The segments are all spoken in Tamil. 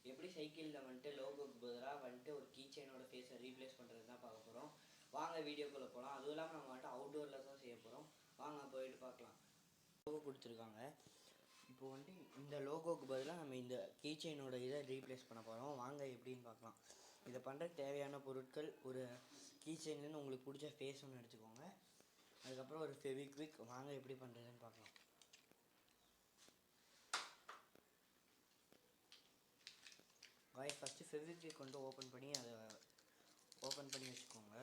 எப்படி சைக்கிளில் வந்துட்டு லோகோக்கு பதிலாக வந்துட்டு ஒரு கீ செயினோட ஃபேஸை ரீப்ளேஸ் பண்ணுறது தான் பார்க்க போகிறோம். வாங்க வீடியோக்குள்ளே போகலாம். அதுவும் இல்லாமல் நம்ம வந்துட்டு அவுட்டோரில் தான் செய்ய போகிறோம். வாங்க போயிட்டு பார்க்கலாம். லோகோ கொடுத்துருக்காங்க. இப்போது வந்துட்டு இந்த லோகோக்கு பதிலாக நம்ம இந்த கீ செயினோட இதை ரீப்ளேஸ் பண்ண போகிறோம். வாங்க எப்படின்னு பார்க்கலாம். இதை பண்ணுறதுக்கு தேவையான பொருட்கள், ஒரு கீ செயின்லேருந்து உங்களுக்கு பிடிச்ச ஃபேஸ் ஒன்று எடுத்துக்கோங்க. அதுக்கப்புறம் ஒரு ஃபெவிக்விக். வாங்க எப்படி பண்ணுறதுன்னு பார்க்கலாம். ஃபஸ்ட்டு ஃபெவிக்விக் வந்து ஓப்பன் பண்ணி அதை ஓப்பன் பண்ணி வச்சுக்கோங்க.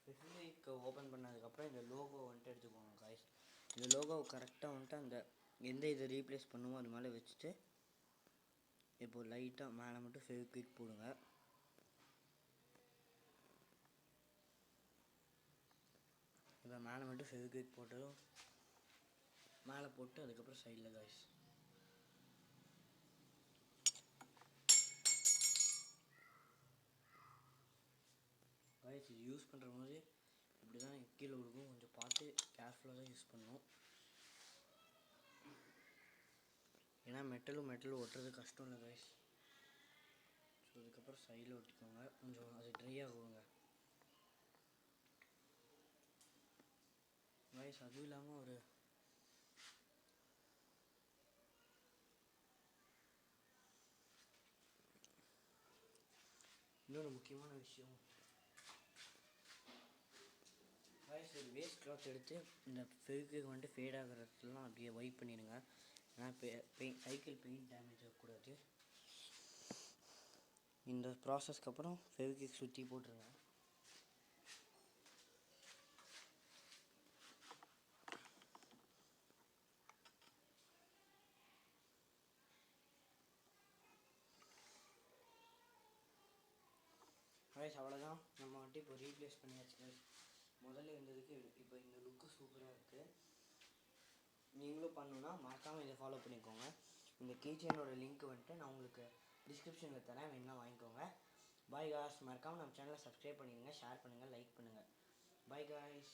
ஃபெவிக்விக் ஓப்பன் பண்ணதுக்கப்புறம் இந்த லோகோ வந்துட்டு எடுத்துக்கோங்க காய்ஸ். இந்த லோகோவை கரெக்டாக வந்துட்டு அந்த எந்த இதை ரீப்ளேஸ் பண்ணுமோ அது மேலே வச்சுட்டு இப்போது லைட்டாக மேலே மட்டும் ஃபெவிக்விக் போடுங்க. இப்போ மேலே மட்டும் ஃபெவிக்விக் போட்டதும் மேலே போட்டு அதுக்கப்புறம் சைடில் காய்ஸ். காய்ஸ் இது யூஸ் பண்ணுற போது இப்படி தான் கீழே விழுகும். கொஞ்சம் பார்த்து கேர்ஃபுல்லாக தான் யூஸ் பண்ணணும். ஏன்னா மெட்டலும் ஒட்டுறது கஷ்டம் இல்லை காய்ஸ். ஸோ அதுக்கப்புறம் சைடில் ஒட்டிக்கோங்க. கொஞ்சம் அது ட்ரை ஆகுங்க காய்ஸ். அதுவும் இல்லாமல் ஒரு இன்னொரு முக்கியமான விஷயம் காய்ஸ், ஒரு வேஸ்ட் கிளாத் எடுத்து இந்த ஃபெவிக்விக் வந்துட்டு ஃபேட் ஆகிற இடத்துலலாம் அப்படியே வைப் பண்ணிடுங்க. ஏன்னா சைக்கிள் பெயிண்ட் டேமேஜ் ஆகக்கூடாது. இந்த ப்ராசஸ்க்கு அப்புறம் ஃபெவிக்விக் சுற்றி போட்டுருங்க. காய்ஸ் அவ்வளோதான். நம்ம வந்துட்டு இப்போ ரீப்ளேஸ் பண்ணியாச்சு. முதல்ல இருந்ததுக்கு இப்போ இந்த லுக்கு சூப்பராக இருக்குது. நீங்களும் பண்ணணுன்னா மறக்காமல் இதை ஃபாலோ பண்ணிக்கோங்க. இந்த கீ செயினோட லிங்க் வந்துட்டு நான் உங்களுக்கு டிஸ்கிரிப்ஷனில் தரேன், வேணால் வாங்கிக்கோங்க. Bye guys. மறக்காமல் நம்ம சேனலை சப்ஸ்கிரைப் பண்ணிடுங்க, ஷேர் பண்ணுங்கள், லைக் பண்ணுங்கள். Bye guys.